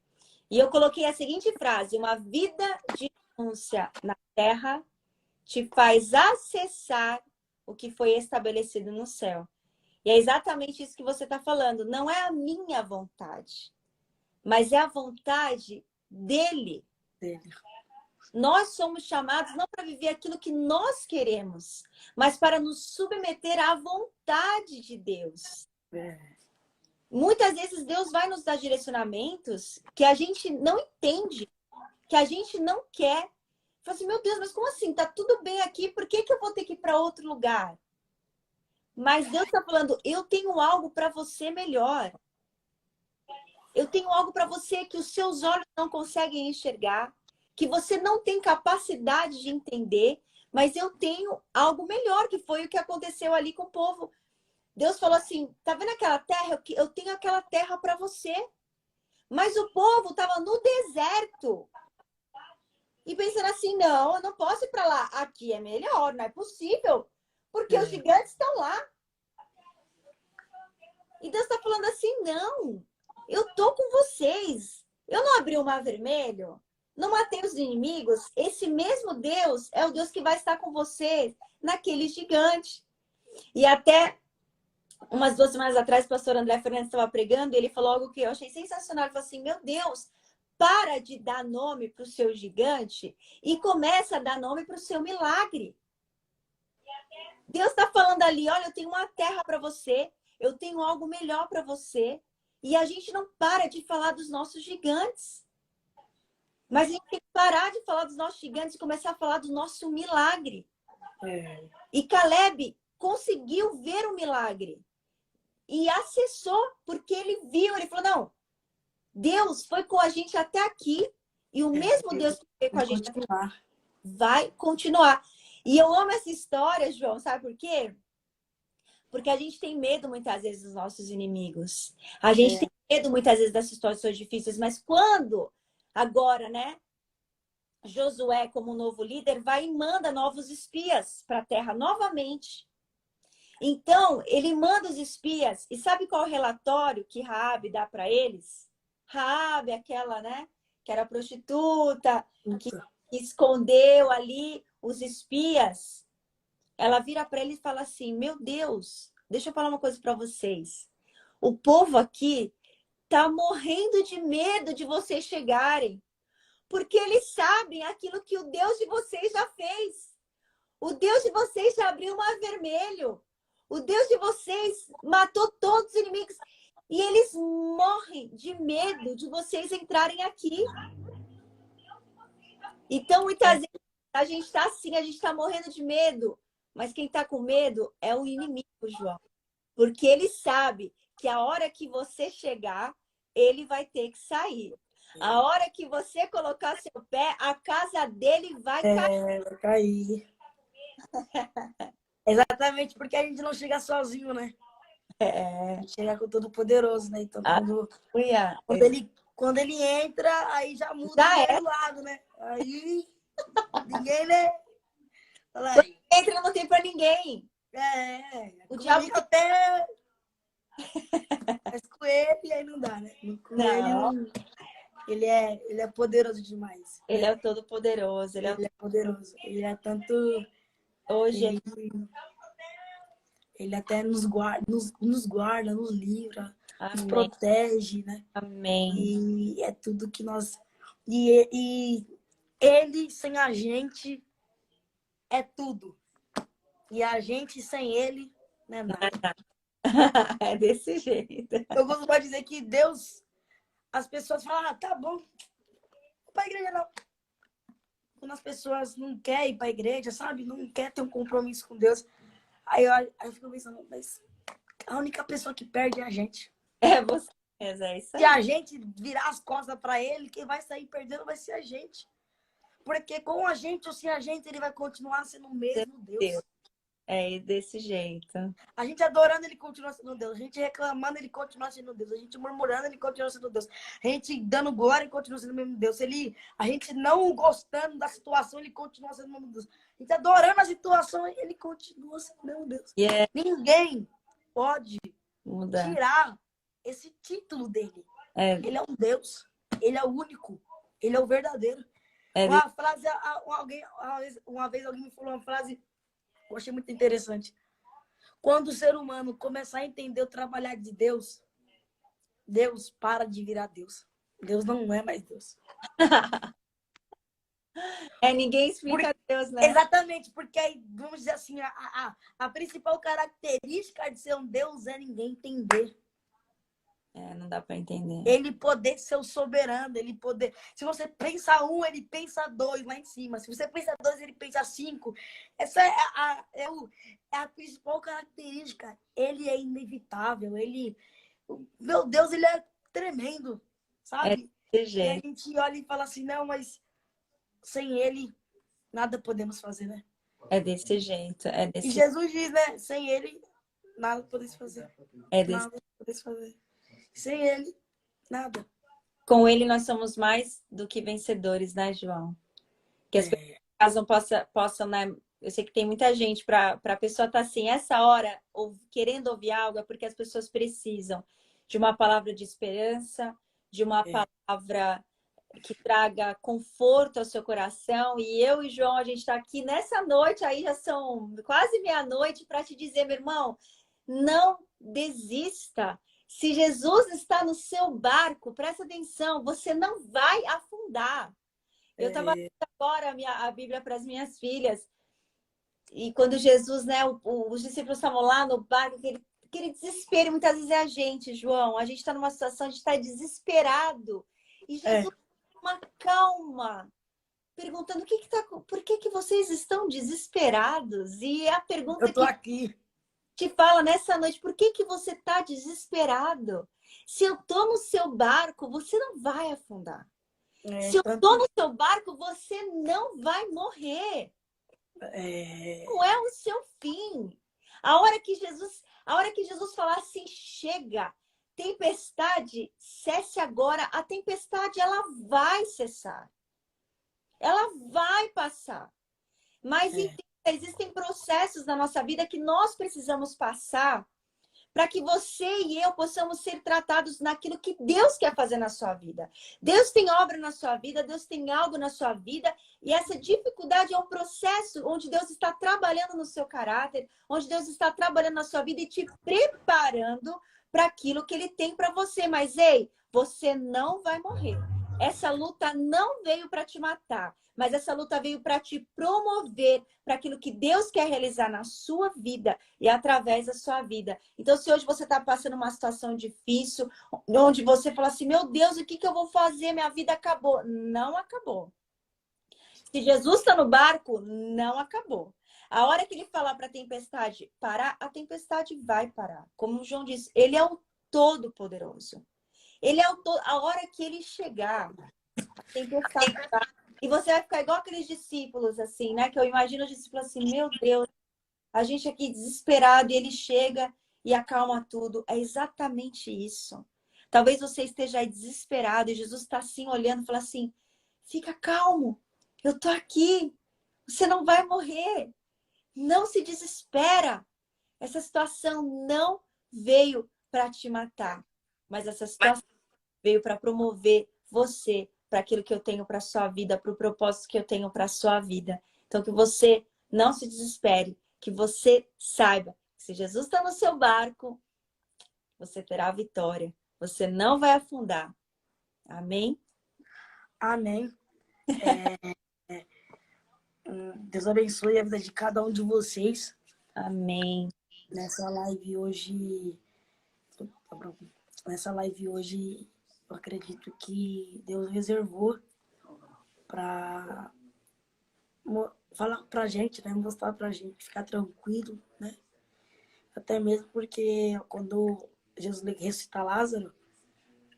E eu coloquei a seguinte frase: uma vida de renúncia na terra te faz acessar o que foi estabelecido no céu. E é exatamente isso que você está falando. Não é a minha vontade, mas é a vontade dele. Nós somos chamados não para viver aquilo que nós queremos, mas para nos submeter à vontade de Deus. Muitas vezes Deus vai nos dar direcionamentos que a gente não entende, que a gente não quer. Fala assim, meu Deus, mas como assim? Tá tudo bem aqui, por que eu vou ter que ir para outro lugar? Mas Deus está falando, eu tenho algo para você melhor. Eu tenho algo para você que os seus olhos não conseguem enxergar, que você não tem capacidade de entender, mas eu tenho algo melhor, que foi o que aconteceu ali com o povo. Deus falou assim, tá vendo aquela terra? Eu tenho aquela terra para você. Mas o povo estava no deserto. E pensando assim, não, eu não posso ir para lá. Aqui é melhor, não é possível. Porque os gigantes estão lá. E Deus está falando assim, não, eu tô com vocês. Eu não abri o mar vermelho, não matei os inimigos. Esse mesmo Deus é o Deus que vai estar com vocês naquele gigante. E até umas 2 semanas atrás, o pastor André Fernandes estava pregando e ele falou algo que eu achei sensacional. Ele falou assim, meu Deus, para de dar nome para o seu gigante e começa a dar nome para o seu milagre. Deus está falando ali, olha, eu tenho uma terra para você, eu tenho algo melhor para você. E a gente não para de falar dos nossos gigantes. Mas a gente tem que parar de falar dos nossos gigantes e começar a falar do nosso milagre. E Caleb conseguiu ver o milagre. E acessou, porque ele viu, ele falou, não, Deus foi com a gente até aqui. E o mesmo Deus que foi com a gente até aqui vai continuar. E eu amo essa história, João, sabe por quê? Porque a gente tem medo muitas vezes dos nossos inimigos. A gente tem medo muitas vezes das situações difíceis, mas quando agora, né, Josué, como novo líder, vai e manda novos espias para a terra novamente. Então, ele manda os espias, e sabe qual é o relatório que Raabe dá para eles? Raabe, aquela, né, que era prostituta, que escondeu ali os espias. Ela vira para ele e fala assim, meu Deus, deixa eu falar uma coisa para vocês. O povo aqui tá morrendo de medo de vocês chegarem, porque eles sabem aquilo que o Deus de vocês já fez. O Deus de vocês já abriu o mar vermelho. O Deus de vocês matou todos os inimigos. E eles morrem de medo de vocês entrarem aqui. Então, muitas vezes, a gente está assim, a gente está morrendo de medo. Mas quem está com medo é o inimigo, João. Porque ele sabe que a hora que você chegar, ele vai ter que sair. A hora que você colocar seu pé, a casa dele vai cair. Vai cair. Exatamente, porque a gente não chega sozinho, né? A gente chega com o Todo-Poderoso, né? Então, quando ele entra, aí já muda o lado, né? Aí ninguém, né? Quando ele entra, não tem pra ninguém. O diabo até... Mas com ele, aí não dá, né? Com ele Ele é poderoso demais. Ele é o Todo-Poderoso. Ele é poderoso. Ele é tanto. Hoje, Ele, ele até nos guarda, nos livra, nos amém, protege, né? amém. E é tudo que nós. E ele sem a gente é tudo. E a gente sem ele não é nada. É desse jeito. Eu gosto de dizer que Deus, as pessoas falam, tá bom, não vou pra igreja não. Quando as pessoas não querem ir pra igreja, sabe? Não quer ter um compromisso com Deus. Aí eu fico pensando, mas a única pessoa que perde é a gente. É você mesmo, é isso Se aí. a gente virar as costas pra ele, quem vai sair perdendo vai ser a gente. Porque com a gente ou sem a gente, ele vai continuar sendo o mesmo Deus. É desse jeito. A gente adorando, ele continua sendo Deus. A gente reclamando, ele continua sendo Deus. A gente murmurando, ele continua sendo Deus. A gente dando glória, ele continua sendo o mesmo Deus. A gente não gostando da situação, ele continua sendo o mesmo Deus. A gente adorando a situação, ele continua sendo o mesmo Deus. Ninguém pode Muda. tirar esse título dele. Ele é um Deus. Ele é o único. Ele é o verdadeiro. Uma frase, uma vez alguém me falou uma frase, eu achei muito interessante. Quando o ser humano começar a entender o trabalhar de Deus, Deus para de virar Deus. Deus não é mais Deus. Ninguém explica Deus, né? Exatamente, porque aí, vamos dizer assim, a principal característica de ser um Deus é ninguém entender. Não dá para entender. Ele poder ser o soberano, ele poder... Se você pensa um, ele pensa dois lá em cima. Se você pensa dois, ele pensa cinco. Essa é a principal característica. Ele é inevitável. Meu Deus, ele é tremendo, sabe? Desse E a jeito. gente olha e fala assim, não, mas sem ele, nada podemos fazer, né? É desse jeito. E Jesus diz, né? Sem ele, nada podemos fazer. Nada podemos fazer. Sem ele, nada. Com ele nós somos mais do que vencedores, né, João? Que as pessoas possam, né? Eu sei que tem muita gente para a pessoa estar assim, essa hora, querendo ouvir algo, é porque as pessoas precisam de uma palavra de esperança, de uma palavra que traga conforto ao seu coração. E eu e João, a gente está aqui nessa noite, aí já são quase meia-noite, para te dizer, meu irmão, não desista. Se Jesus está no seu barco, presta atenção, você não vai afundar. Eu estava lendo agora a Bíblia para as minhas filhas. E quando Jesus, né, os discípulos estavam lá no barco, aquele desespero, muitas vezes é a gente, João. A gente está numa situação, a gente está desesperado. E Jesus, uma calma, perguntando por que vocês estão desesperados? E a pergunta eu tô aqui. Te fala nessa noite, por que você está desesperado? Se eu tô no seu barco, você não vai afundar. Se eu tô no seu barco, você não vai morrer. Não é o seu fim. A hora que Jesus falar assim, chega, tempestade, cesse agora, a tempestade ela vai cessar. Ela vai passar. Mas existem processos na nossa vida que nós precisamos passar para que você e eu possamos ser tratados naquilo que Deus quer fazer na sua vida. Deus tem obra na sua vida, Deus tem algo na sua vida, e essa dificuldade é um processo onde Deus está trabalhando no seu caráter, onde Deus está trabalhando na sua vida e te preparando para aquilo que Ele tem para você. Mas, ei, você não vai morrer. Essa luta não veio para te matar, mas essa luta veio para te promover para aquilo que Deus quer realizar na sua vida e através da sua vida. Então, se hoje você está passando uma situação difícil, onde você fala assim, meu Deus, o que eu vou fazer? Minha vida acabou. Não acabou. Se Jesus está no barco, não acabou. A hora que ele falar para a tempestade parar, a tempestade vai parar. Como o João disse, ele é o Todo-Poderoso. Ele é a hora que ele chegar, a tempestade vai. E você vai ficar igual aqueles discípulos, assim, né? Que eu imagino os discípulos assim, meu Deus, a gente aqui desesperado, e ele chega e acalma tudo. É exatamente isso. Talvez você esteja aí desesperado e Jesus está assim olhando e fala assim, fica calmo, eu tô aqui, você não vai morrer. Não se desespera. Essa situação não veio para te matar, mas essa situação veio para promover você para aquilo que eu tenho para sua vida, para o propósito que eu tenho para sua vida. Então, que você não se desespere, que você saiba que se Jesus está no seu barco, você terá a vitória. Você não vai afundar. Amém? Amém. Deus abençoe a vida de cada um de vocês. Amém. Nessa live hoje, eu acredito que Deus reservou para falar pra gente, né? Mostrar pra gente ficar tranquilo, né? Até mesmo porque quando Jesus ressuscita Lázaro,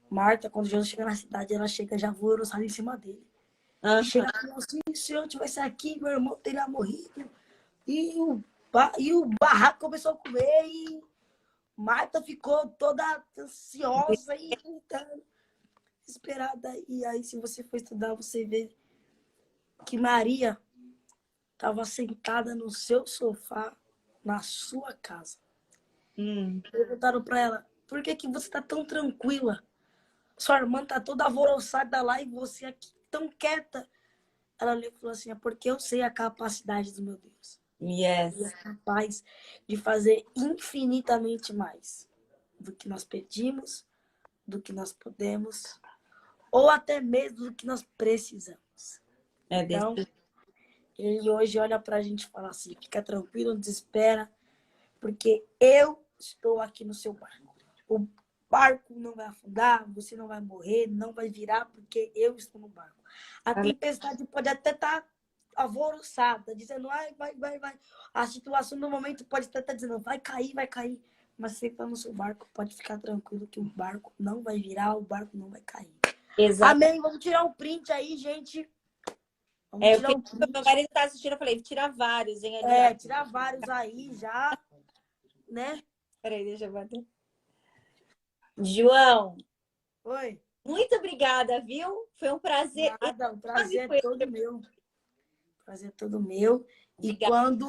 Marta, quando Jesus chega na cidade, ela chega já alvoroçada em cima dele. E chega e fala assim, se eu tivesse aqui, meu irmão teria morrido. E o barraco começou a comer e Marta ficou toda ansiosa e gritando, desesperada. E aí, se você for estudar, você vê que Maria estava sentada no seu sofá, na sua casa. Perguntaram para ela, por que você está tão tranquila? Sua irmã está toda alvoroçada lá e você aqui tão quieta. Ela falou assim, é porque eu sei a capacidade do meu Deus. Yes. Ele é capaz de fazer infinitamente mais do que nós pedimos, do que nós podemos, ou até mesmo do que nós precisamos. Então, ele hoje olha para a gente e fala assim, fica tranquilo, não desespera, porque eu estou aqui no seu barco. O barco não vai afundar, você não vai morrer, não vai virar, porque eu estou no barco. A tempestade pode até estar alvoroçada, dizendo, ai, vai. A situação no momento pode até estar dizendo, vai cair. Mas você está no seu barco, pode ficar tranquilo que o barco não vai virar, o barco não vai cair. Exato. Amém? Vamos tirar um print aí, gente. Vamos tirar um print. Meu marido tá assistindo, eu falei, tira vários, hein? Tirar vários aí já, né? Peraí, deixa eu bater. João. Oi. Muito obrigada, viu? Foi um prazer. Nada, o prazer é todo meu. Prazer é todo meu. Obrigada. E quando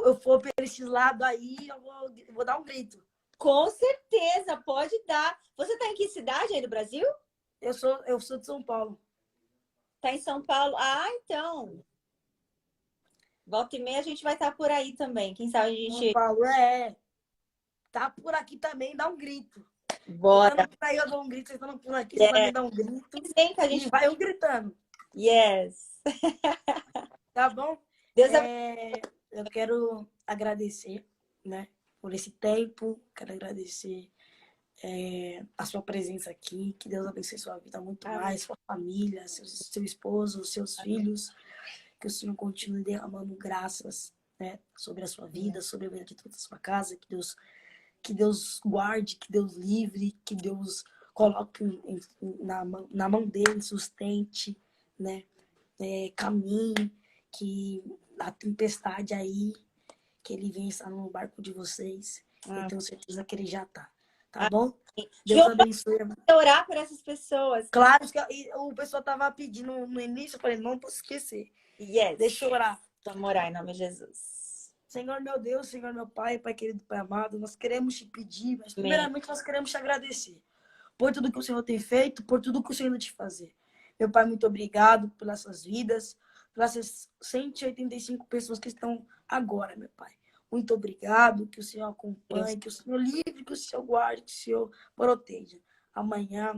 eu for para esse lado aí, eu vou dar um grito. Com certeza, pode dar. Você tá em que cidade aí do Brasil? Eu sou de São Paulo. Tá em São Paulo? Ah, então. Volta e meia a gente vai estar por aí também. Quem sabe a gente... São Paulo, tá por aqui também, dá um grito. Bora. Estando por aí, eu dou um grito. Vocês estão por aqui, você também dá um grito. Vem que a gente... E vai um gritando. Yes. Tá bom? Deus eu quero agradecer, né, por esse tempo. Quero agradecer a sua presença aqui. Que Deus abençoe sua vida muito mais, sua família, seu esposo, seus filhos. Que o Senhor continue derramando graças, né, sobre a sua vida, sobre a vida de toda a sua casa. Que Deus guarde, que Deus livre, que Deus coloque na mão dele, sustente, né? Caminhe, que a tempestade aí, que ele venha estar no barco de vocês. Eu tenho certeza que ele já tá. Tá bom? Deus abençoe. Orar por essas pessoas. Claro que o pessoal tava pedindo no início, eu falei, não posso esquecer. Yes. Deixa eu orar. Vamos orar em nome de Jesus. Senhor meu Deus, Senhor meu Pai, Pai querido, Pai amado, nós queremos te pedir, mas primeiramente nós queremos te agradecer por tudo que o Senhor tem feito, por tudo que o Senhor te fazer. Meu Pai, muito obrigado pelas suas vidas, pelas 185 pessoas que estão agora, meu Pai. Muito obrigado, que o Senhor acompanhe, que o Senhor livre, que o Senhor guarde, que o Senhor proteja. Amanhã,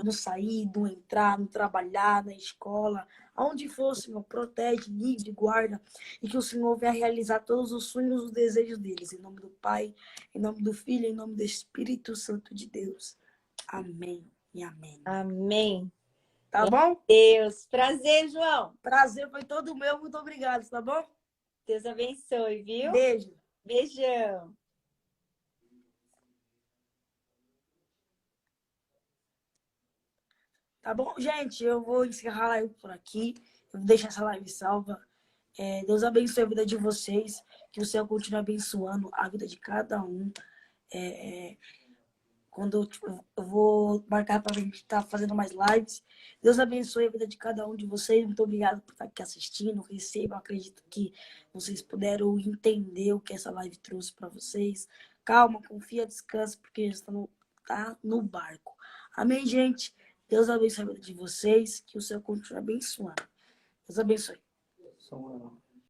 no sair, no entrar, no trabalhar, na escola, aonde for, Senhor, protege, livre, guarda, e que o Senhor venha realizar todos os sonhos e os desejos deles. Em nome do Pai, em nome do Filho, em nome do Espírito Santo de Deus. Amém e amém. Amém. Tá bom? Deus. Prazer, João. Prazer foi todo meu. Muito obrigado, tá bom? Deus abençoe, viu? Beijo. Beijão. Tá bom, gente? Eu vou encerrar a live por aqui. Eu vou deixar essa live salva. Deus abençoe a vida de vocês. Que o Senhor continue abençoando a vida de cada um. Quando eu vou marcar para a gente estar fazendo mais lives. Deus abençoe a vida de cada um de vocês. Muito obrigado por estar aqui assistindo. Recebam. Acredito que vocês puderam entender o que essa live trouxe para vocês. Calma, confia, descansa, porque está no barco. Amém, gente? Deus abençoe a vida de vocês, que o Senhor continue abençoando. Deus abençoe.